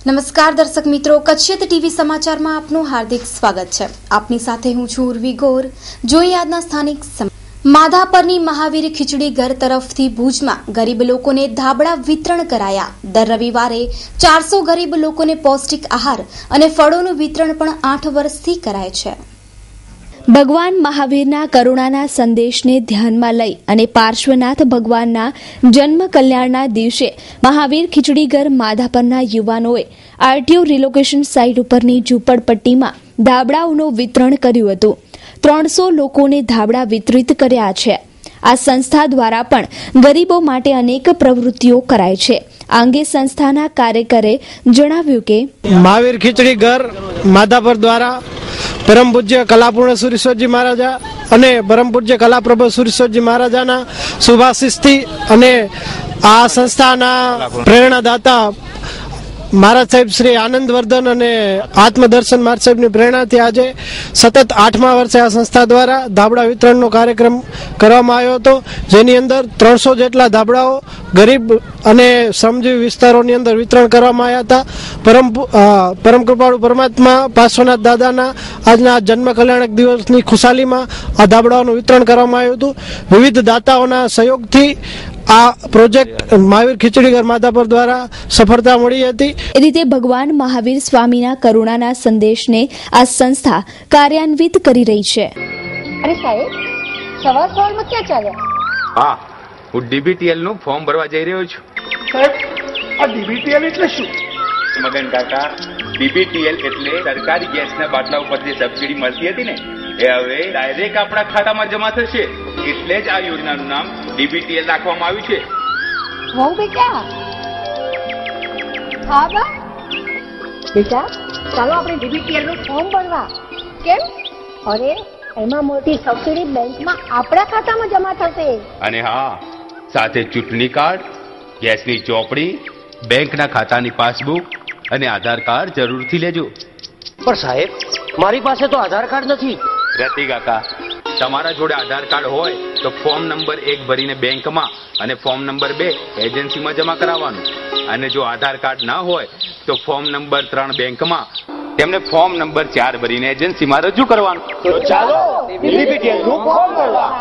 નમસ્કાર દર્શક મિત્રો, કચ્છિયત ટીવી સમાચારમાં આપનું હાર્દિક સ્વાગત છે. આપની સાથે હું છું ઉર્વી ગોર. જોઈએ આજના સ્થાનિક માધાપરની મહાવીર ખીચડી ઘર તરફથી ભુજમાં ગરીબ લોકોને ધાબળા વિતરણ કરાયા. દર રવિવારે 400 ગરીબ લોકોને પૌષ્ટિક આહાર અને ફળોનું વિતરણ પણ 8 વર્ષથી કરાય છે. ભગવાન મહાવીરના કરુણાના સંદેશને ધ્યાનમાં લઈ અને પાર્શ્વનાથ ભગવાનના જન્મ કલ્યાણના દિવસે મહાવીર ખીચડી ઘર માધાપરના યુવાનોએ આરટીઓ રિલોકેશન સાઇટ ઉપરની ઝૂંપડપટ્ટીમાં ધાબળાઓનું વિતરણ કર્યું હતું. 300 લોકોને ધાબળા વિતરિત કર્યા છે. આ સંસ્થા દ્વારા પણ ગરીબો માટે અનેક પ્રવૃત્તિઓ કરાય છે. આ અંગે સંસ્થાના કાર્યકરે જણાવ્યું કે મહાવીર ખીચડી ઘર માધાપર દ્વારા પરમ પૂજ્ય કલાપૂર્ણ સુરેશ્વરજી મહારાજા અને પરમ પૂજ્ય કલાપ્રભુ સુરેશ્વરજી મહારાજાના શુભાશીષથી અને આ સંસ્થાના પ્રેરણાદાતા મહારાજ સાહેબ શ્રી આનંદવર્ધન અને આત્મદર્શન મહારાજ સાહેબની પ્રેરણાથી આજે સતત 8મા વર્ષે આ સંસ્થા દ્વારા ધાબળા વિતરણનો કાર્યક્રમ કરવામાં આવ્યો હતો, જેની અંદર 300 જેટલા ધાબળાઓ ગરીબ અને શ્રમજીવી વિસ્તારોની અંદર વિતરણ કરવામાં આવ્યા હતા. પરમ કૃપાળુ પરમાત્મા પાર્શ્વનાથ દાદાના આજના જન્મ કલ્યાણક દિવસની ખુશાલીમાં આ ધાબળાઓનું વિતરણ કરવામાં આવ્યું હતું. વિવિધ દાતાઓના સહયોગથી આ પ્રોજેક્ટ મહાવીર ખીચડી ઘર માધાપર દ્વારા સફળતા મળી હતી. એ રીતે ભગવાન મહાવીર સ્વામીના કરુણાના સંદેશને આ સંસ્થા કાર્યાન્વિત કરી રહી છે. અરે સાહેબ, સવારમાં ક્યાં ચાલ્યા? હા, હું ડીબીટીએલ નું ફોર્મ ભરવા જઈ રહ્યો છું. સાહેબ, આ ડીબીટીએલ એટલે શું? મગન કાકા, ડીબીટીએલ એટલે સરકારી ગેસના બાટલા ઉપર જે સબસિડી મળતી હતી ને, એ હવે ડાયરેક્ટ આપણા ખાતામાં જમા થશે. એટલે જ આ યોજનાનું નામ ડીબીટીએલ રાખવામાં આવ્યું છે. વહુ બેટા, હા બા બેટા, ચાલો આપણે ડીબીટીએલ નું ફોર્મ ભરવા. કેમ? અરે એમાં મોટી સબસિડી બેંકમાં આપણા ખાતામાં જમા થશે. અને હા, સાથે ચૂંટણી કાર્ડ, ગેસની ચોપડી, બેંકના ખાતાની પાસબુક અને આધાર કાર્ડ જરૂરથી લેજો. પણ સાહેબ, મારી પાસે તો આધાર કાર્ડ નથી. રતિ કાકા, તમારા જોડે આધાર કાર્ડ હોય તો ફોર્મ નંબર 1 ભરીને બેંકમાં અને ફોર્મ નંબર 2 એજન્સીમાં જમા કરાવવાનું. અને જો આધાર કાર્ડ ના હોય તો ફોર્મ નંબર 3 બેંકમાં, તેમને ફોર્મ નંબર 4 ભરીને એજન્સીમાં રજૂ કરવાનું. તો ચાલો ડીબીટીએલ નું ફોર્મ ભરવા.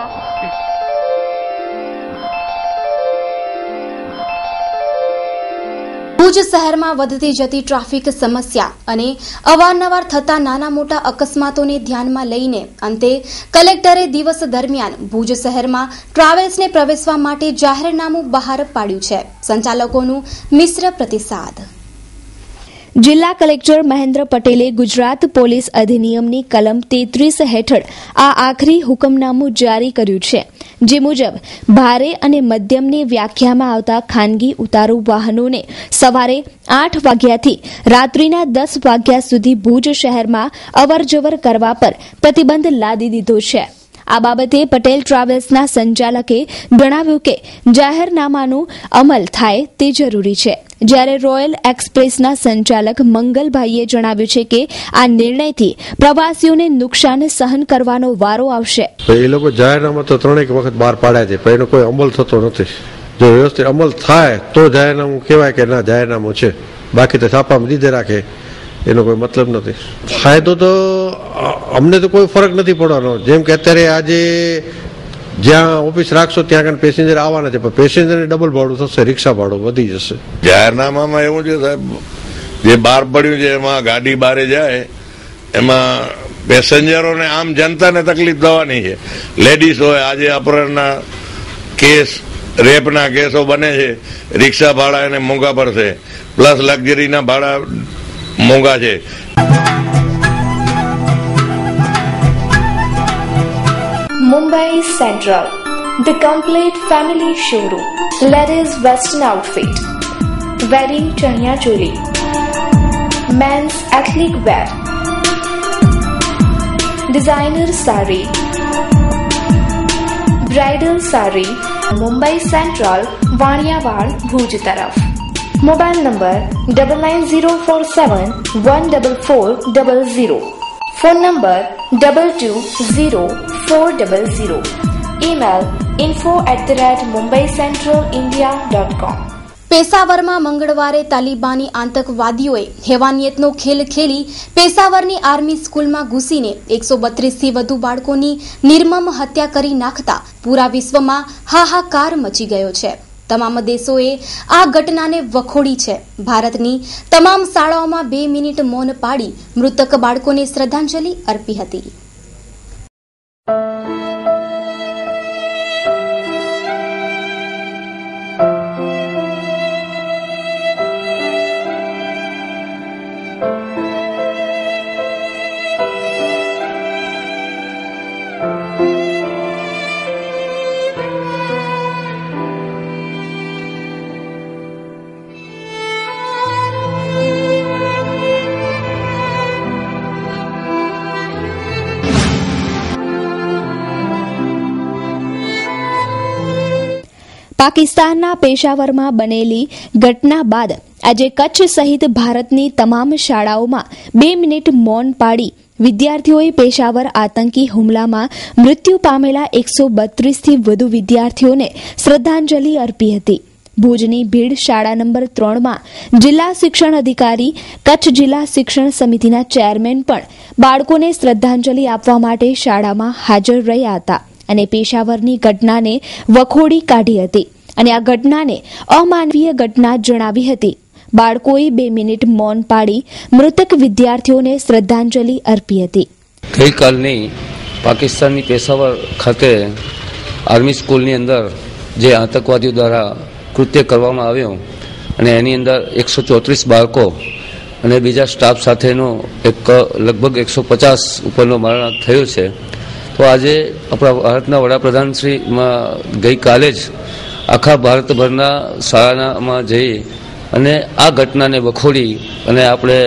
ભુજ શહેરમાં વધતી જતી ટ્રાફિક સમસ્યા અને અવારનવાર થતા નાના મોટા અકસ્માતોને ધ્યાનમાં લઈને અંતે કલેક્ટરે દિવસ દરમિયાન ભુજ શહેરમાં ટ્રાવેલ્સને પ્રવેશવા માટે જાહેરનામું બહાર પાડ્યું છે. સંચાલકોનું મિશ્ર પ્રતિસાદ. જિલ્લા કલેક્ટર મહેન્દ્ર પટેલે ગુજરાત પોલીસ અધિનિયમની કલમ 33 હેઠળ આ આખરી હુકમનામું જારી કર્યું છે, જે મુજબ ભારે અને મધ્યમની વ્યાખ્યામાં આવતા ખાનગી ઉતારુ વાહનોને સવારે 8 વાગ્યાથી રાત્રિના 10 વાગ્યા સુધી ભુજ શહેરમાં અવરજવર કરવા પર પ્રતિબંધ લાદી દીધો છે. આ બાબતે પટેલ ટ્રાવેલ્સના સંચાલકે જણાવ્યું કે જાહેરનામાનું અમલ થાય તે જરૂરી છે. જ્યારે રોયલ એક્સપ્રેસના સંચાલક મંગલભાઈએ જણાવ્યું છે કે આ નિર્ણયથી પ્રવાસીઓને નુકસાન સહન કરવાનો વારો આવશે. એ લોકો જાહેરનામા તો 3 વખત બહાર પાડ્યા છે, પણ એનો કોઈ અમલ થતો નથી. જો વ્યવસ્થિત અમલ થાય તો જાહેરનામું કહેવાય કે ના જાહેરનામું છે, બાકી તો છાપામાં દીધે રાખે એનો કોઈ મતલબ નથી. ફાયદો તો અમને તો કોઈ ફરક નથી પડવાનો. જેમ કે અત્યારે આજે જ્યાં ઓફિસ રાખશો ત્યાં આગળ પેસેન્જર આવવાના છે, પણ પેસેન્જરને ડબલ ભાડું થશે, રિક્ષા ભાડું વધી જશે. જાહેરનામામાં એવું છે સાહેબ, જે બહાર પડ્યું છે એમાં ગાડી બારે જાય એમાં પેસેન્જરોને આમ જનતાને તકલીફ થવાની છે. લેડીઝ હોય, આજે અપહરણના કેસ, રેપના કેસો બને છે, રિક્ષા ભાડા એને મોંઘા પડશે, પ્લસ લક્ઝરીના ભાડા મોંઘા છે. Mumbai Central, the complete family showroom. Ladies Western outfit, wedding chaniya choli, men's ethnic wear, designer sari, bridal sari. Mumbai Central, Vaniyawad, Bhuj taraf. Mobile number 9904714400. Phone number 220400. Email info@mumbaicentralindia.com. પેશાવરમાં મંગળવારે તાલિબાની આતંકવાદીઓએ હેવાનિયતનો ખેલ ખેલી પેશાવરની army સ્કૂલમાં ઘૂસીને 132થી વધુ બાળકોની નિર્મમ હત્યા કરી નાખતા પૂરા વિશ્વમાં હાહાકાર મચી ગયો છે. તમામ દેશોએ આ ઘટનાને વખોડી છે. ભારતની તમામ શાળાઓમાં 2 મિનિટ મૌન પાડી મૃતક બાળકોને શ્રદ્ધાંજલિ અર્પી હતી. પાકિસ્તાનના પેશાવરમાં બનેલી ઘટના બાદ આજે કચ્છ સહિત ભારતની તમામ શાળાઓમાં 2 મિનિટ મૌન પાડી વિદ્યાર્થીઓએ પેશાવર આતંકી હુમલામાં મૃત્યુ પામેલા 132થી વધુ વિદ્યાર્થીઓને શ્રદ્ધાંજલિ અર્પી હતી. ભુજની ભીડ શાળા નંબર 3માં જિલ્લા શિક્ષણ અધિકારી, કચ્છ જિલ્લા શિક્ષણ સમિતિના ચેરમેન પણ બાળકોને શ્રદ્ધાંજલિ આપવા માટે શાળામાં હાજર રહ્યા હતા અને પેશાવરની ઘટનાને વખોડી કાઢી હતી અને આ ઘટનાને અમાનવીય ઘટના જણાવી હતી. બાળકોએ 2 મિનિટ મૌન પાડી મૃતક વિદ્યાર્થીઓને શ્રદ્ધાંજલિ અર્પી હતી. ગઈકાલની પાકિસ્તાનની પેશાવર ખાતે આર્મી સ્કૂલની અંદર જે આતંકવાદીઓ દ્વારા કૃત્ય કરવામાં આવ્યું અને એની અંદર 134 બાળકો અને બીજા સ્ટાફ સાથેનો એક લગભગ 150 ઉપરનો મરણ થયું છે. તો આજે આપણા ભારતના વડાપ્રધાનશ્રીમાં ગઈકાલે જ આખા ભારતભરના શાળામાં જઈ અને આ ઘટનાને વખોડી અને આપણે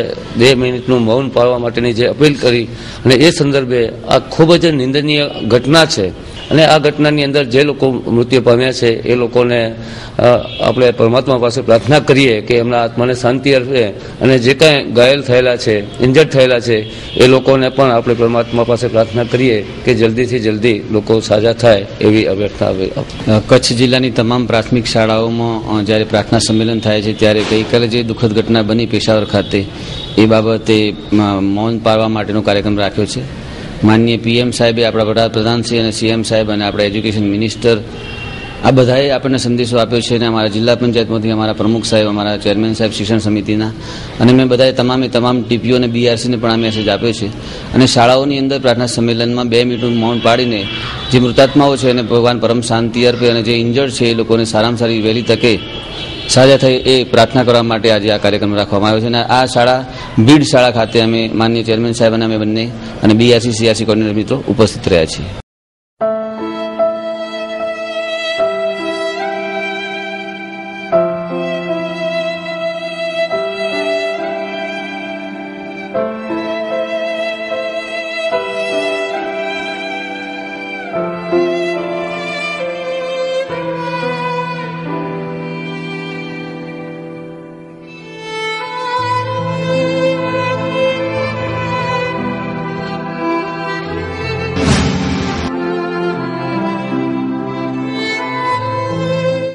2 મિનિટનું મૌન પાળવા માટેની જે અપીલ કરી અને એ સંદર્ભે આ ખૂબ જ નિંદનીય ઘટના છે અને આ ઘટનાની અંદર જે લોકો મૃત્યુ પામ્યા છે એ લોકોને આપણે પરમાત્મા પાસે પ્રાર્થના કરીએ કે એમના આત્માને શાંતિ અર્પે અને જે કાંઈ ઘાયલ થયેલા છે, ઇન્જર્ડ થયેલા છે એ લોકોને પણ આપણે પરમાત્મા પાસે પ્રાર્થના કરીએ કે જલ્દીથી જલ્દી લોકો સાજા થાય એવી અભ્યર્થના. કચ્છ જિલ્લાની તમામ પ્રાથમિક શાળાઓમાં જ્યારે પ્રાર્થના સંમેલન થાય છે ત્યારે ગઈકાલે જે દુઃખદ ઘટના બની પેશાવર ખાતે એ બાબતે મૌન પાળવા માટેનો કાર્યક્રમ રાખ્યો છે. માનનીય પીએમ સાહેબે, આપણા વડાપ્રધાનશ્રી અને સીએમ સાહેબ અને આપણા એજ્યુકેશન મિનિસ્ટર આ બધાએ આપણને સંદેશો આપ્યો છે અને અમારા જિલ્લા પંચાયતમાંથી અમારા પ્રમુખ સાહેબ, અમારા ચેરમેન સાહેબ શિક્ષણ સમિતિના અને મેં બધાએ તમામ ટીપીઓ અને બીઆરસીને પણ આ મેસેજ આપ્યો છે અને શાળાઓની અંદર પ્રાર્થના સંમેલનમાં 2 મિનિટનું મૌન પાડીને જે મૃતાત્માઓ છે એને ભગવાન પરમ શાંતિ અર્પે અને જે ઇન્જર્ડ છે એ લોકોને સારામાં સારી વહેલી તકે સાજા થઈ એ પ્રાર્થના કરવા માટે આજે આ કાર્યક્રમ રાખવામાં આવ્યો છે અને આ શાળા ભીડ શાળા ખાતે અમે માનનીય ચેરમેન સાહેબ અને અમે બંને અને બીઆરસી સીઆરસી કોર્ડિનેટર મિત્રો ઉપસ્થિત રહ્યા છીએ.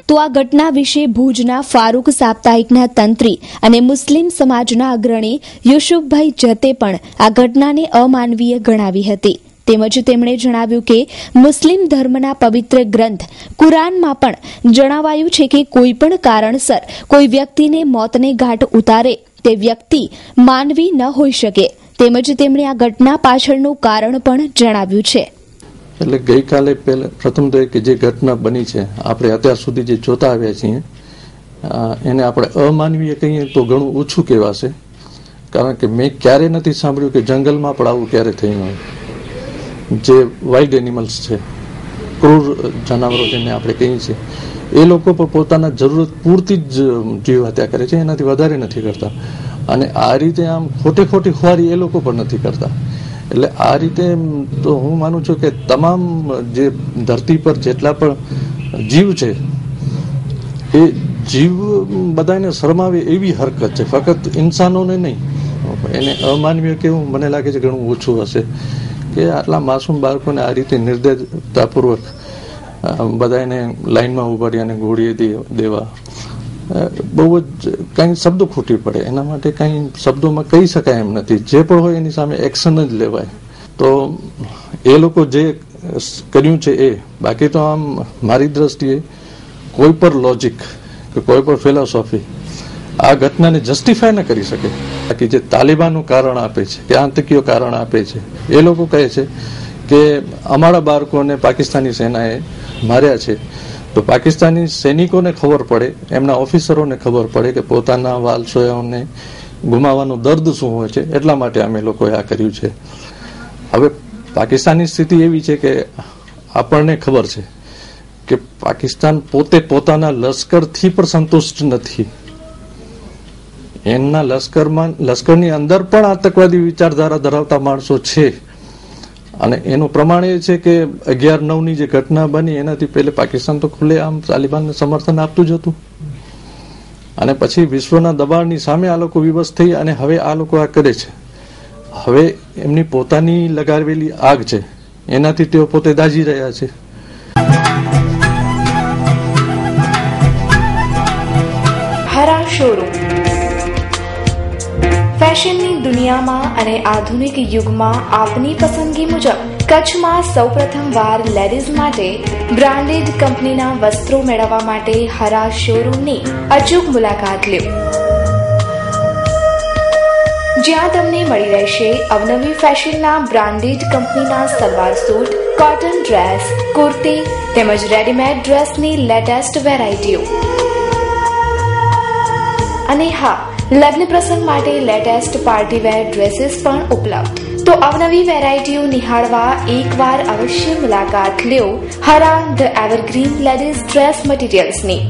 તો આ ઘટના વિશે ભુજના ફારૂક સાપ્તાહિકના તંત્રી અને મુસ્લિમ સમાજના અગ્રણી યુસુફભાઈ જતે પણ આ ઘટનાને અમાનવીય ગણાવી હતી. તેમજ તેમણે જણાવ્યું કે મુસ્લિમ ધર્મના પવિત્ર ગ્રંથ કુરાનમાં પણ જણાવાયું છે કે કોઈપણ કારણસર કોઈ વ્યક્તિને મોતને ઘાટ ઉતારે તે વ્યક્તિ માનવી ન હોઈ શકે. તેમજ તેમણે આ ઘટના પાછળનું કારણ પણ જણાવ્યું છે. એટલે ગઈકાલે પ્રથમ તો કે જે ઘટના બની છે આપણે અત્યાર સુધી જે જોતા આવ્યા છીએ એને આપણે અમાનવીય કહીએ તો ઘણું ઓછું કહેવાશે. કારણ કે મેં ક્યારે નથી સાંભળ્યું કે જંગલમાં પણ આવું ક્યારે થયું હોય. જે વાઇલ્ડ એનિમલ્સ છે, ક્રૂર જાનવરો જેને આપણે કહીએ છીએ, એ લોકો પણ પોતાના જરૂરત પૂરતી જ જીવ હત્યા કરે છે, એનાથી વધારે નથી કરતા. અને આ રીતે આમ ખોટી ખુવારી એ લોકો પણ નથી કરતા. એટલે આ રીતે તો હું માનું છું કે તમામ જે ધરતી પર જેટલા પણ જીવ છે એ જીવ બધાને શરમાવે એવી હરકત છે, ફક્ત ઇન્સાનોને નહીં. એને અમાનવીય કેવું મને લાગે છે ઘણું ઓછું હશે કે આટલા માસૂમ બાળકોને આ રીતે નિર્દયતાપૂર્વક બધાને લાઈનમાં ઉભાડી અને ગોળી દેવા બહુ જ કાંઈ શબ્દો ખૂટી પડે, એના માટે કાંઈ શબ્દોમાં કહી શકાય એમ નથી. જે પણ હોય એની સામે એક્શન જ લેવાય. તો એ લોકો જે કર્યું છે એ, બાકી તો આમ મારી દ્રષ્ટિએ કોઈ પણ લોજિક કે કોઈ પણ ફિલોસોફી આ ઘટનાને જસ્ટિફાય ન કરી શકે. બાકી જે તાલિબાનનું કારણ આપે છે કે આતંકીઓ કારણ આપે છે, એ લોકો કહે છે કે અમારા બાળકોને પાકિસ્તાની સેનાએ માર્યા છે, તો પાકિસ્તાની સૈનિકોને ખબર પડે, એમના ઓફિસરોને ખબર પડે કે પોતાના વાલસોયાઓને ગુમાવવાનું દર્દ શું હોય છે, એટલા માટે અમે લોકોએ આ કર્યું છે. હવે પાકિસ્તાનની સ્થિતિ એવી છે કે આપણને ખબર છે કે પાકિસ્તાન પોતે પોતાના લશ્કરથી પણ સંતુષ્ટ નથી. એમના લશ્કરની અંદર પણ આતંકવાદી વિચારધારા ધરાવતા માણસો છે. અને એનું પ્રમાણ એ છે કે 11/9ની જે ઘટના બની એનાથી પહેલે પાકિસ્તાન તો ખુલ્લે આમ તાલિબાનને સમર્થન આપતું જ હતું, અને પછી વિશ્વના દબાણની સામે આ લોકો વિવશ થઈ અને હવે આ લોકો આ કરે છે. હવે એમની પોતાની લગાવેલી આગ છે, એનાથી તેઓ પોતે દાઝી રહ્યા છે. હરા શોરૂમ ફેશનની દુનિયામાં અને આધુનિક યુગમાં આપની પસંદગી મુજબ કચ્છમાં સૌપ્રથમ વાર લેડીઝ માટે બ્રાન્ડેડ કંપનીના વસ્ત્રો મેળવવા માટે હરા શોરૂમની અચૂક મુલાકાત લો, જ્યાં તમને મળી રહેશે અવનવી ફેશનના બ્રાન્ડેડ કંપનીના salwar suit, cotton dress, kurti તેમજ રેડીમેડ ડ્રેસની લેટેસ્ટ વેરાયટીઓ. અને હા, લગ્ન પ્રસંગ માટે લેટેસ્ટ પાર્ટીવેર ડ્રેસીસ પણ ઉપલબ્ધ. તો અવનવી વેરાયટીઓ નિહાળવા એકવાર અવશ્ય મુલાકાત લ્યો હરા ધ એવરગ્રીન લેડીઝ ડ્રેસ મટીરિયલ્સની.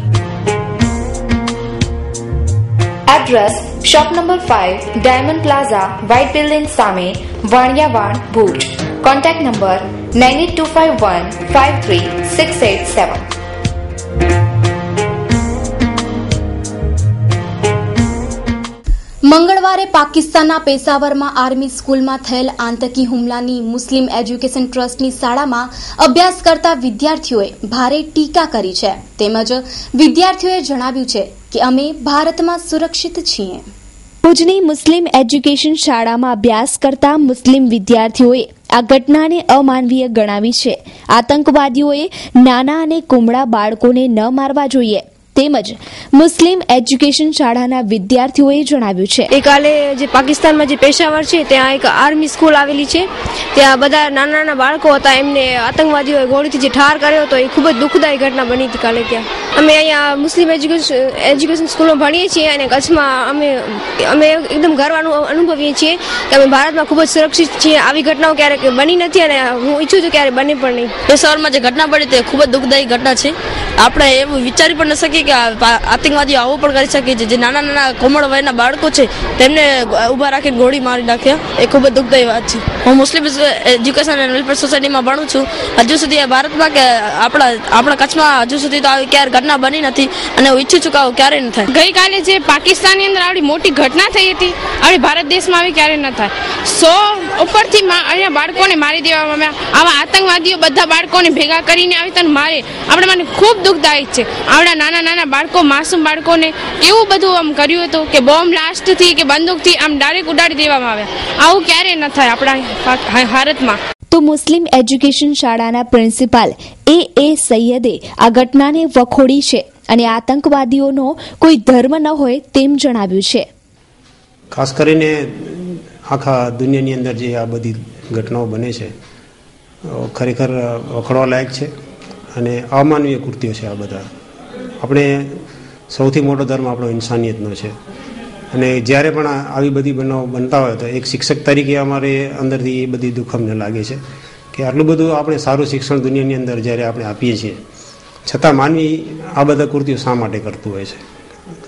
Address shop number 5, diamond plaza, white building સામે, વાણિયાવાડ, ભુજ. Contact number 9825153687. મંગળવારે પાકિસ્તાનના પેશાવરમાં આર્મી સ્કૂલમાં થયેલ આતંકી હુમલાની મુસ્લિમ એજ્યુકેશન ટ્રસ્ટની શાળામાં અભ્યાસ કરતા વિદ્યાર્થીઓએ ભારે ટીકા કરી છે. તેમજ વિદ્યાર્થીઓએ જણાવ્યું છે કે અમે ભારતમાં સુરક્ષિત છીએ. ભુજની મુસ્લિમ એજ્યુકેશન શાળામાં અભ્યાસ કરતા મુસ્લિમ વિદ્યાર્થીઓએ આ ઘટનાને અમાનવીય ગણાવી છે. આતંકવાદીઓએ નાના અને કુમળા બાળકોને ન મારવા જોઈએ તેમજ મુસ્લિમ એજ્યુકેશન શાળાના વિદ્યાર્થીઓએ જણાવ્યું છે. ગઈકાલે જે પાકિસ્તાનમાં જે પેશાવર છે ત્યાં એક આર્મી સ્કૂલ આવેલી છે, ત્યાં બધા નાના નાના બાળકો હતા, એમને આતંકવાદીઓએ ગોળીથી જે ઠાર કર્યો હતો, એ ખૂબ જ દુઃખદાયી ઘટના બની હતી કાલે. ત્યાં અમે અહીંયા મુસ્લિમ એજ્યુકેશન સ્કૂલમાં ભણીએ છીએ અને કચ્છમાં અમે એકદમ ગર્વ અનુભવીએ છીએ કે અમે ભારતમાં ખૂબ જ સુરક્ષિત છીએ. આવી ઘટનાઓ ક્યારેક બની નથી અને હું ઈચ્છું છું ક્યારે બને પણ નહીં. પેશાવરમાં જે ઘટના બની તે ખૂબ જ દુઃખદાયી ઘટના છે. આપણે એવું વિચારી પણ ન શકીએ કે આતંકવાદીઓ આવું પણ કરી શકે છે. જે નાના નાના કોમળ વયના બાળકો છે તેમને ઉભા રાખીને ગોળી મારી નાખ્યા, એ ખૂબ જ દુઃખદાયી વાત છે. હું મુસ્લિમ એજ્યુકેશન એન્ડ વેલફેર સોસાયટીમાં ભણું છું. હજુ સુધી ભારતમાં કે આપણા કચ્છમાં હજુ સુધી તો આવી ક્યારે ઘટના બની નથી અને હું ઈચ્છું છું કે આવું ક્યારે ન થાય. ગઈકાલે જે પાકિસ્તાનની અંદર આવડી મોટી ઘટના થઈ હતી, આપણી ભારત દેશમાં આવી ક્યારે ન થાય. 100 ઉપરથી અહીંયા બાળકોને મારી દેવામાં આવ્યા. આવા આતંકવાદીઓ બધા બાળકોને ભેગા કરીને આવી તને મારે, આપણે મને ખૂબ દુઃખદાયક છે. આવડા નાના નાના બાળકો, માસૂમ બાળકોને એવું બધું આમ કર્યું હતું કે બોમ્બ બ્લાસ્ટથી કે બંદૂકથી આમ ડાયરેક્ટ ઉડાડી દેવામાં આવ્યા. આવું ક્યારેય ન થાય આપણા ભારતમાં. તો મુસ્લિમ એજ્યુકેશન શાળાના પ્રિન્સિપાલ એ સૈયદે આ ઘટનાને વખોડી છે અને આતંકવાદીઓનો કોઈ ધર્મ ન હોય તેમ જણાવ્યું છે. ખાસ કરીને આખા દુનિયાની અંદર જે આ બધી ઘટનાઓ બને છે ખરેખર વખોડવા લાયક છે અને અમાનવીય કૃત્યો છે. આ બધા આપણે સૌથી મોટો ધર્મ આપણો ઇન્સાનિયતનો છે અને જ્યારે પણ આવી બધી બનાવો બનતા હોય તો એક શિક્ષક તરીકે અમારે અંદરથી એ બધી દુઃખ અમને લાગે છે કે આટલું બધું આપણે સારું શિક્ષણ દુનિયાની અંદર જ્યારે આપણે આપીએ છીએ છતાં માનવી આ બધા કૃત્યો શા માટે કરતું હોય છે.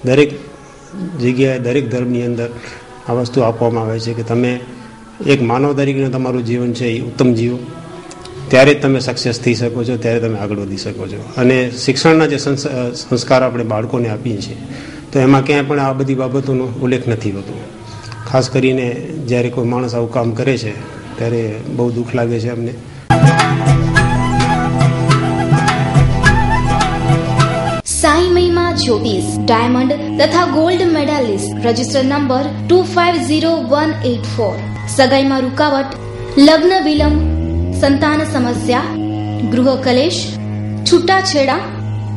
દરેક જગ્યાએ દરેક ધર્મની અંદર આ વસ્તુ આપવામાં આવે છે કે તમે એક માનવ તરીકેનું તમારું જીવન છે એ ઉત્તમ જીવો, ત્યારે જ તમે સક્સેસ થઈ શકો છો, ત્યારે તમે આગળ વધી શકો છો. અને શિક્ષણના જે સંસ્કાર આપણે બાળકોને આપીએ છીએ તો એમાં ક્યાંય પણ આ બધી બાબતોનો ઉલ્લેખ નથી હોતો. ખાસ કરીને જ્યારે કોઈ માણસ આવું કામ કરે છે ત્યારે બહુ દુઃખ લાગે છે અમને. साई महिमा ज्योतिष डायमंड तथा गोल्ड मेडलिस्ट रजिस्टर नंबर 250184 सगाई में रुकावट लग्न विलंब संतान समस्या गृह कलेश छूटाछेड़ा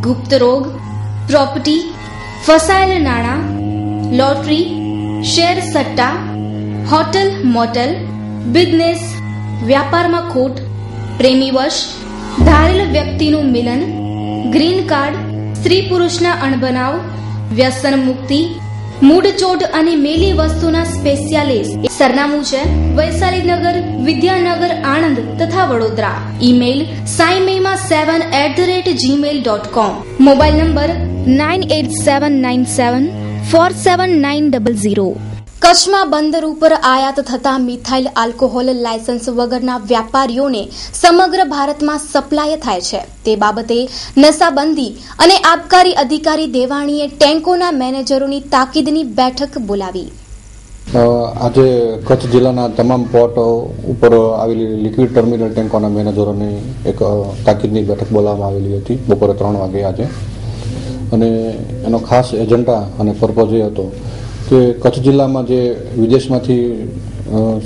गुप्त रोग प्रॉपर्टी फसाયેલ નાણાં लॉटरी शेर सट्टा होटल मोटल बिजनेस व्यापार में खोट प्रेमीवश धारेल व्यक्तिનું મિલન ग्रीन कार्ड स्त्री पुरुषना अणबनाव व्यसन मुक्ति मूडचोट અને મેલી વસ્તુના સ્પેશિયાલિસ્ટ સરનામું છે વૈશાલી નગર વિદ્યાનગર આણંદ તથા Vadodara email saimema7@gmail.com mobile number 9879747900 કચ્છમાં બંદર ઉપર આયાત થતા મિથાઇલ આલ્કોહોલ લાયસન્સ વગરના વ્યાપારીઓને સમગ્ર ભારતમાં સપ્લાય થાય છે તે બાબતે નશાબંધી અને આબકારી અધિકારી દેવાણીએ ટેન્કોના મેનેજરોની તાકીદની બેઠક બોલાવી. આજે કચ્છ જિલ્લાના તમામ પોર્ટ ઉપર આવેલી લિક્વિડ ટર્મિનલ ટેન્કોના મેનેજરોની એક તાકીદની બેઠક બોલાવવામાં આવેલી હતી બપોરે 3 વાગે આજે અને એનો ખાસ એજન્ડા અને પર્પઝ એ હતો કે કચ્છ જિલ્લામાં જે વિદેશમાંથી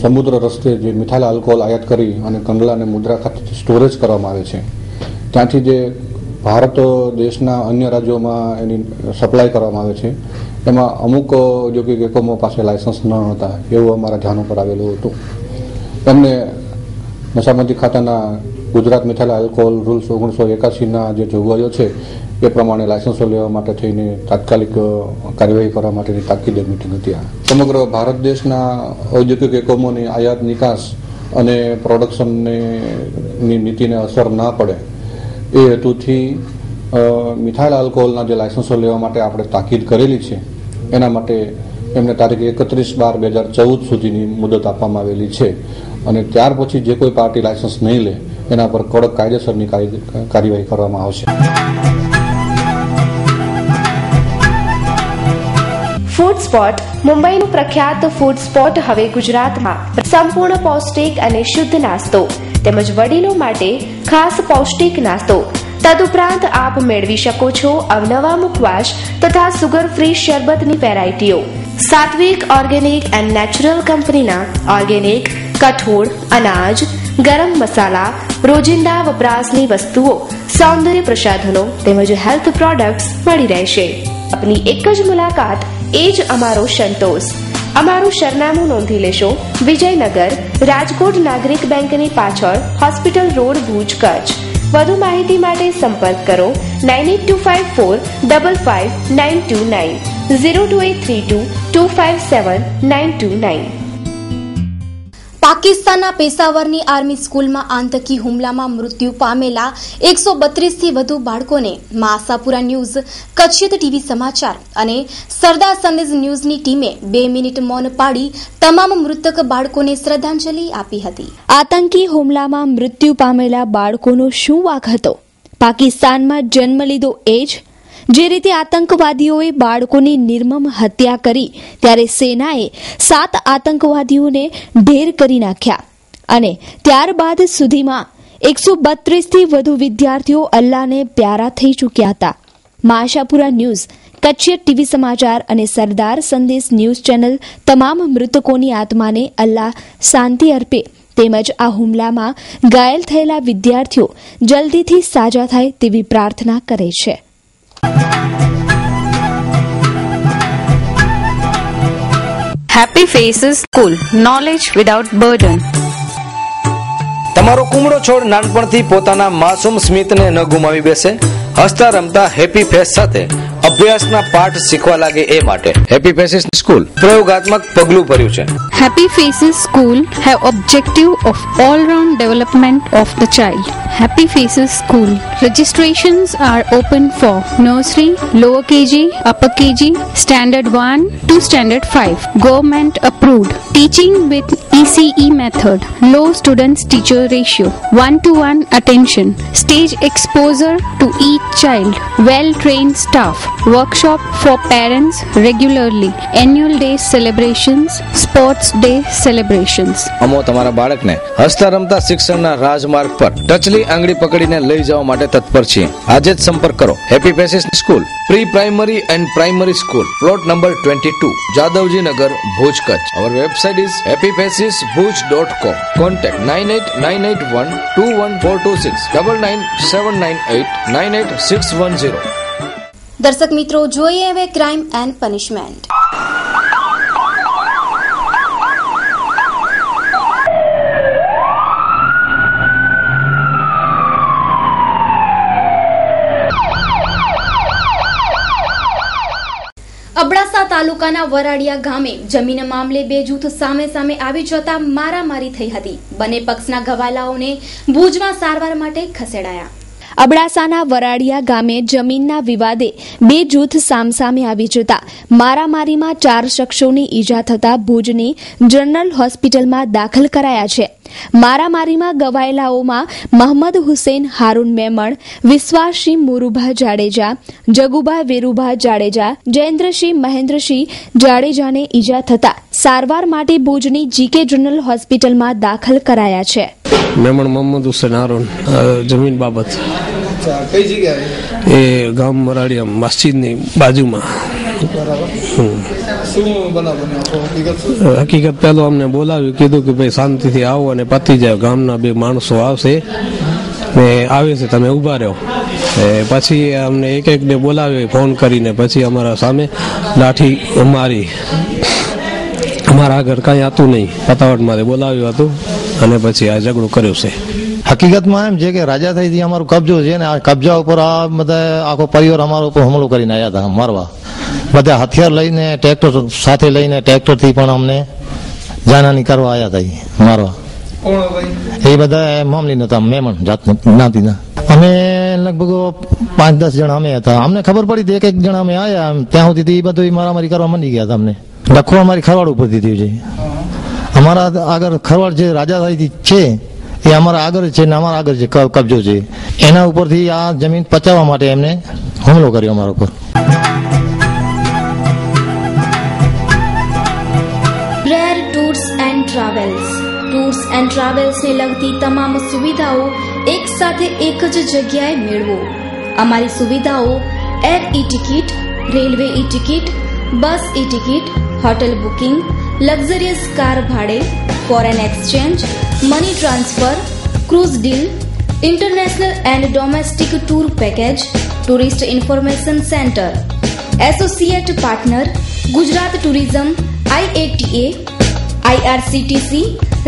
સમુદ્ર રસ્તે જે મિથાઇલ આલ્કોહોલ આયાત કરી અને કંડલા અને મુદ્રા ખાતે સ્ટોરેજ કરવામાં આવે છે ત્યાંથી જે ભારત દેશના અન્ય રાજ્યોમાં એની સપ્લાય કરવામાં આવે છે એમાં અમુક ઔદ્યોગિક એકમો પાસે લાયસન્સ ન હતા એવું અમારા ધ્યાન ઉપર આવેલું હતું. એમને નશાબંધી ખાતાના ગુજરાત મિથાઇલ આલ્કોહોલ રૂલ્સ 1981ના જે જોગવાઈઓ છે એ પ્રમાણે લાયસન્સો લેવા માટે થઈને તાત્કાલિક કાર્યવાહી કરવા માટેની તાકીદે મિટિંગ હતી. સમગ્ર ભારત દેશના ઔદ્યોગિક એકમોની આયાત નિકાસ અને પ્રોડક્શનની નીતિને અસર ના પડે એ હેતુથી મિથાઇલ આલ્કોહોલના જે લાયસન્સો લેવા માટે આપણે તાકીદ કરેલી છે એના માટે એમને તારીખ 31/12/2014 સુધીની મુદત આપવામાં આવેલી છે અને ત્યાર પછી જે કોઈ પાર્ટી લાયસન્સ નહીં લે એના પર કડક કાયદેસરની કાર્યવાહી કરવામાં આવશે. ફૂડ સ્પોટ મુંબઈનું પ્રખ્યાત ફૂડ સ્પોટ હવે ગુજરાતમાં સંપૂર્ણ પૌષ્ટિક અને શુદ્ધ નાસ્તો તેમજ વડીલો માટે ખાસ પૌષ્ટિક નાસ્તો તદુપરાંત આપ મેળવી શકો છો અવનવા મુખવાસ તથા સુગર ફ્રી શરબતની વેરાયટીઓ. સાત્વિક ઓર્ગેનિક એન્ડ નેચરલ કંપનીના ઓર્ગેનિક કઠોળ અનાજ ગરમ મસાલા રોજિંદા વપરાશની વસ્તુઓ સૌંદર્ય પ્રસાધનો તેમજ હેલ્થ પ્રોડક્ટ્સ મળી રહેશે. આપની એક જ મુલાકાત એ જ અમારો સંતોષ. અમારું સરનામું નોંધી લેશો વિજયનગર રાજકોટ નાગરિક બેંકની પાછળ હોસ્પિટલ રોડ ભુજ કચ્છ. વધુ માહિતી માટે સંપર્ક કરો 9824555929 02832257929. પાકિસ્તાનના પેશાવરની આર્મી સ્કૂલમાં આતંકી હુમલામાં મૃત્યુ પામેલા 132 થી વધુ બાળકોને આશાપુરા ન્યૂઝ, કચ્છિત ટીવી સમાચાર અને સરદાર સંદેશ ન્યૂઝની ટીમે 2 મિનિટ મૌન પાડી તમામ મૃતક બાળકોને શ્રદ્ધાંજલિ આપી હતી. આતંકી હુમલામાં મૃત્યુ પામેલા બાળકોનો શું વાંક હતો? પાકિસ્તાનમાં જન્મ લીધો એ જ જે રીતે આતંકવાદીઓએ બાળકોની નિર્મમ હત્યા કરી ત્યારે સેનાએ 7 આતંકવાદીઓને ઢેર કરી નાખ્યા અને ત્યારબાદ સુધીમાં 132 થી વધુ વિદ્યાર્થીઓ અલ્લાહને પ્યારા થઈ ચૂક્યા હતા. આશાપુરા ન્યૂઝ, કચ્છિત ટીવી સમાચાર અને સરદાર સંદેશ ન્યૂઝ ચેનલ તમામ મૃતકોની આત્માને અલ્લાહ શાંતિ અર્પે તેમજ આ હુમલામાં ઘાયલ થયેલા વિદ્યાર્થીઓ જલ્દીથી સાજા થાય તેવી પ્રાર્થના કરે છે. Happy Faces School, knowledge without burden. તમારો કુમળો છોડ નાનપણથી પોતાના માસૂમ સ્મિતને ન ગુમાવી બેસે, હસતા રમતા હેપી ફેસ સાથે અભ્યાસના પાઠ શીખવા લાગે એ માટે હેપી ફેસીસ સ્કૂલ પ્રયોગાત્મક પગલું ભર્યું છે. Happy Faces School have objective of all-round development of the child. Happy Faces School registrations are open for nursery, lower KG, upper KG, standard 1 to standard 5. Government approved. Teaching with ECE method. Low students-teacher ratio. 1-to-1 attention. Stage exposure to each child. Well-trained staff. workshop for parents regularly, annual day celebrations, sports day celebrations. અમો તમારા બાળકને હસતા રમતા શિક્ષણના રાજમાર્ગ પર ટચલી આંગળી પકડીને લઈ જવા માટે તત્પર છીએ. આજે જ સંપર્ક કરો. Happy paces school, pre primary and primary school, plot number 22, Jadavji Nagar, Bhuj, Kutch. Our website is happypacesbhuj.com. Contact 9898121426 9979898610. દર્શક મિત્રો, જોઈએ હવે ક્રાઇમ એન્ડ પનિશમેન્ટ. અબડાસા તાલુકાના વરાડિયા ગામે જમીન મામલે બે જૂથ સામે આવી જતા મારામારી થઈ હતી. બંને પક્ષના ઘવાયેલાઓને ભુજમાં સારવાર માટે ખસેડાયા. અબડાસાના વરાડિયા ગામે જમીનના વિવાદે બે જૂથ સામસામે આવી જતા મારામારીમાં 4 શખ્સોની ઈજા થતા ભુજની જનરલ હોસ્પિટલમાં દાખલ કરાયા છે. મારામારીમાં ઘવાયેલાઓમાં મહંમદ હુસેન હારૂન મેમણ, વિશ્વાસસિંહ મુરુભા જાડેજા, જગુભા વેરુભા જાડેજા, જયેન્દ્રસિંહ મહેન્દ્રસિંહ જાડેજાને ઈજા થતા સારવાર માટે ભુજની જીકે જનરલ હોસ્પિટલમાં દાખલ કરાયા છે. મેમણ મોહમ્મદ હુસેન હારૂન, જમીન બાબત. કઈ જગ્યાએ? એ ગામ મરાડિયા મસ્જિદની બાજુમાં. હકીકત પેલો અમને બોલાવ્યું, કીધું કે ભાઈ શાંતિથી આવો અને પતી જાય, ગામના 2 માણસો આવશે ને આવે છે, તમે ઉભા રહો. પછી અમને એક ને બોલાવ્યો ફોન કરીને, પછી અમારા સામે લાઠી મારી. અમારા આગળ કઈ હતું નહીં, પતાવટમાંથી બોલાવ્યું હતું અને પછી આ ઝઘડો કર્યો છે. હકીકતમાં એમ છે કે રાજાથાઈથી અમારો કબજો છે ને, આ કબજા ઉપર આ બધા આખો પરિવાર અમારા ઉપર હુમલો કરીને આવ્યા હતા મારવા. બધા હથિયાર લઈને, ટ્રેક્ટર સાથે લઈને, ટ્રેક્ટરથી પણ અમને જાનહાની કરવા આવ્યા હતા મારવા. એ બધા મામલી નતા, મેમણ જ્ઞાતિના. અમે લગભગ 5-10 જણા અમે હતા. અમને ખબર પડી હતી એક જણા અમે આવ્યા, ત્યાં સુધી એ બધું મારામારી કરવા માંડી ગયા હતા. અમને લખો અમારી ખરવાડ ઉપર દીધી છે. અમારા આગળ ખરવાડ જે રાજાથાઈથી છે એ અમારા આગળ છે ને અમારા આગળ જે કબજો છે એના ઉપરથી આ જમીન પચાવવા માટે એમને હુમલો કર્યો અમારા ઉપર. બ્રેર tours and travels. Tours and ટ્રાવેલ્સને લગતી તમામ સુવિધાઓ એક સાથે એક જ જગ્યાએ મેળવો. અમારી સુવિધાઓ air e ticket, railway e ticket, bus e ticket, hotel booking, luxurious car ભાડે, foreign exchange, money transfer, cruise deal, international and domestic tour package, tourist information centre. Associate partner Gujarat tourism, IATA, IRCTC,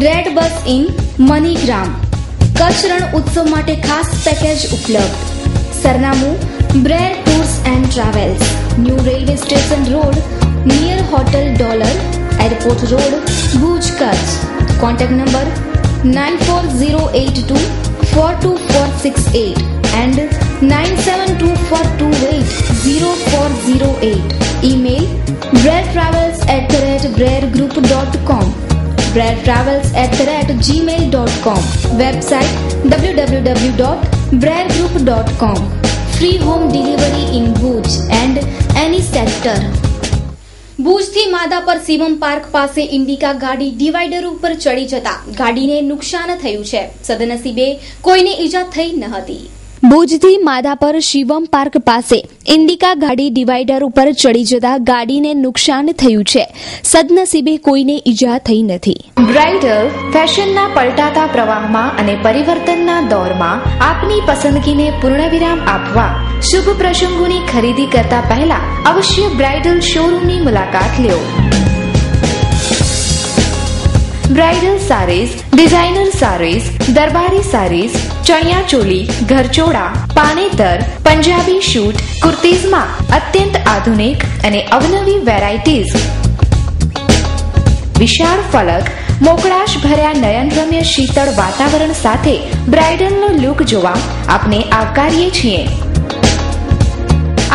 red bus in, MoneyGram. Kutch Rann Utsav માટે ખાસ package ઉપલબ્ધ. સરનામું બ્રેર tours and travels, new railway station road, near hotel dollar, airport road, Bhuj, Kutch. Contact number 9408242468 and 9724280408. Email brertravels@brergroup.com, brertravels@gmail.com. Website www.brergroup.com. Free home delivery in Bhuj and any sector. ભુજથી Madhapar Shivam park પાસે ઇન્ડિકા ગાડી divider ઉપર ચડી જતા ગાડીને નુકસાન થયું છે. સદનસીબે કોઈને ઈજા થઈ ન હતી. ભુજથી માધાપર શિવમ પાર્ક પાસે ઇન્ડિકા ગાડી ડિવાઈડર ઉપર ચડી જતા ગાડીને નુકસાન થયું છે. સદનસીબે કોઈને ઈજા થઈ નથી. બ્રાઇડલ ફેશનના પલટાતા પ્રવાહમાં અને પરિવર્તનના દોરમાં આપની પસંદગીને પૂર્ણવિરામ આપવા શુભ પ્રસંગોની ખરીદી કરતા પહેલા અવશ્ય બ્રાઇડલ શોરૂમની મુલાકાત લો. બ્રાઇડલ સારીઝ, ડિઝાઇનર સારીઝ, દરબારી સારીઝ, ચણિયા ચોલી, ઘરચોળા, પાનેતર, પંજાબી શૂટ, કુર્તીઝમાં અત્યંત આધુનિક અને અવનવી વેરાયટીઝ. વિશાળ ફલક, મોકળાશ ભર્યા નયનરમ્ય શીતળ વાતાવરણ સાથે બ્રાઇડલનો લુક જોવા આપને આવકારીએ છીએ.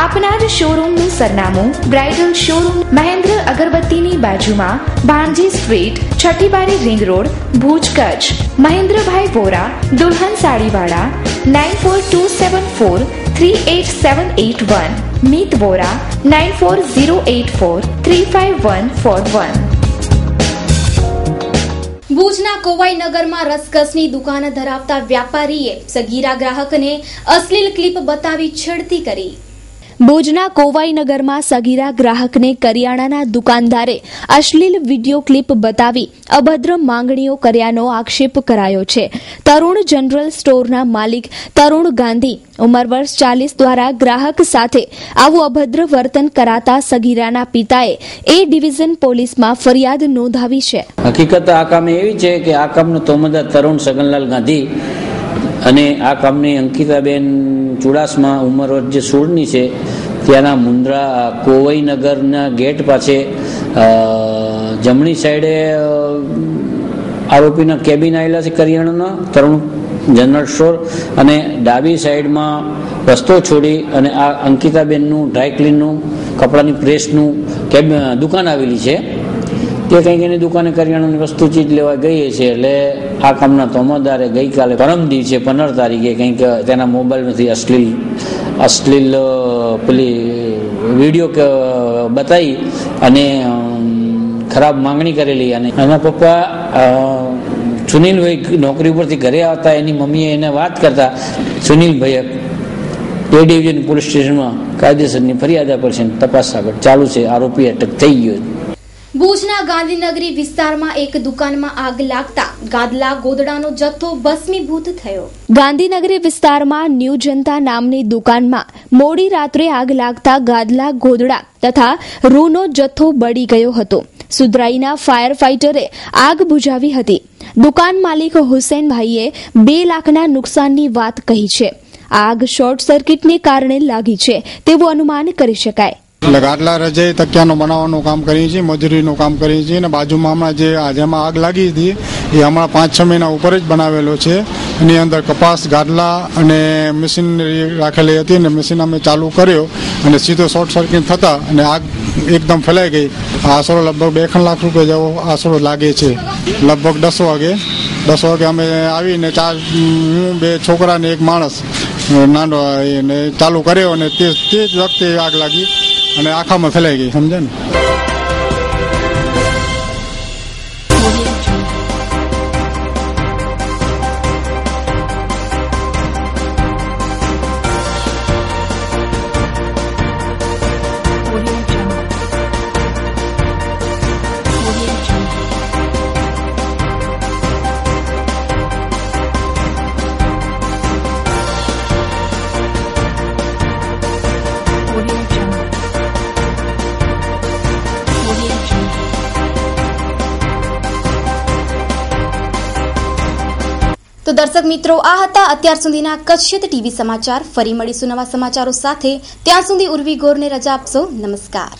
આપના જ શોરૂમનું સરનામું બ્રાઇડલ શોરૂમ મહેન્દ્ર અગરબત્તીની બાજુમાં, ભાણજી સ્ટ્રીટ, છઠ્ઠી બારી રિંગ રોડ, ભુજ, કચ્છ. મહેન્દ્રભાઈ વોરા, દુલ્હન સાડીવાળા, 9427438781. મીત વોરા 9408435141. ભુજના કોવાઈનગરમાં રસકસની દુકાન ધરાવતા વ્યાપારીએ સગીરા ગ્રાહકને અશ્લીલ ક્લિપ બતાવી છેડતી કરી. ભુજના કોવાઈનગરમાં સગીરા ગ્રાહકને કરિયાણાના દુકાનદારે અશ્લીલ વિડીયો ક્લિપ બતાવી અભદ્ર માંગણીઓ કર્યાનો આક્ષેપ કરાયો છે. તરુણ જનરલ સ્ટોરના માલિક તરુણ ગાંધી ઉંમર વર્ષ 40 દ્વારા ગ્રાહક સાથે આવું અભદ્ર વર્તન કરાતા સગીરાના પિતાએ એ ડિવિઝન પોલીસમાં ફરિયાદ નોંધાવી છે. હકીકત આ કામે એવી છે કે આ કામનો તોમદાર તરુણ સગનલાલ ગાંધી અને આ કામની અંકિતાબેન ચુડાસમા ઉંમર વર્ષ જે 16ની છે ત્યાંના મુન્દ્રા કોવાઈનગરના ગેટ પાસે જમણી સાઈડે આરોપીના કેબિન આવેલા છે કરિયાણાના તરુણ જનરલ સ્ટોર અને ડાબી સાઈડમાં રસ્તો છોડી અને આ અંકિતાબેનનું ડ્રાય ક્લીનનું કપડાની પ્રેસનું દુકાન આવેલી છે. તે કંઈક એની દુકાને કરિયાણાની વસ્તુ ચીજ લેવા ગઈ છે એટલે આ કામના તોમદારે ગઈકાલે પરમ દિવસે 15 તારીખે કંઈક તેના મોબાઈલમાંથી અશ્લીલ પેલી વિડીયો બતાવી અને ખરાબ માંગણી કરેલી. અને એના પપ્પા સુનિલભાઈ નોકરી ઉપરથી ઘરે આવતા એની મમ્મીએ એને વાત કરતા સુનિલભાઈએ એ ડિવિઝન પોલીસ સ્ટેશનમાં કાયદેસરની ફરિયાદ આપે છે. તપાસ આગળ ચાલુ છે. આરોપી અટક થઈ ગયો. ભુજના ગાંધીનગરી વિસ્તારમાં એક દુકાનમાં આગ લાગતા ગાદલા ગોદડાનો જથ્થો ભસ્મીભૂત થયો. ગાંધીનગરી વિસ્તારમાં ન્યૂ જનતા નામની દુકાનમાં મોડી રાત્રે આગ લાગતા ગાદલા ગોદડા તથા રૂનો જથ્થો બળી ગયો હતો. સુધરાઈના ફાયર ફાઈટરે આગ બુઝાવી હતી. દુકાન માલિક હુસેનભાઈએ 2 લાખના નુકસાનની વાત કહી છે. આગ શોર્ટ સર્કિટને કારણે લાગી છે તેવું અનુમાન કરી શકાય. ગાદલા રજાઈ તકિયાનો બનાવવાનું કામ કરીએ છીએ, મજૂરીનું કામ કરીએ છીએ અને બાજુમાં હમણાં જેમાં આગ લાગી હતી એ હમણાં 5-6 મહિના ઉપર જ બનાવેલો છે. એની અંદર કપાસ ગાદલા અને મશીનરી રાખેલી હતી અને મશીન અમે ચાલુ કર્યો અને સીધો શોર્ટ સર્કિટ થતા અને આગ એકદમ ફેલાઈ ગઈ. આશરો લગભગ 2 લાખ રૂપિયા જેવો આશરો લાગે છે. લગભગ 10 વાગે અમે આવીને 4 2 છોકરા ને 1 માણસ નાનો એને ચાલુ કર્યો અને તે જ વખતે આગ લાગી અને આખામાં ફેલાઈ ગઈ. સમજે ને. તો દર્શક મિત્રો, આ હતા અત્યાર સુધીના કચ્છિત ટીવી સમાચાર. ફરી મળીશું નવા સમાચારો સાથે. ત્યાં સુધી ઉર્વી ગોરને રજા આપશો. નમસ્કાર.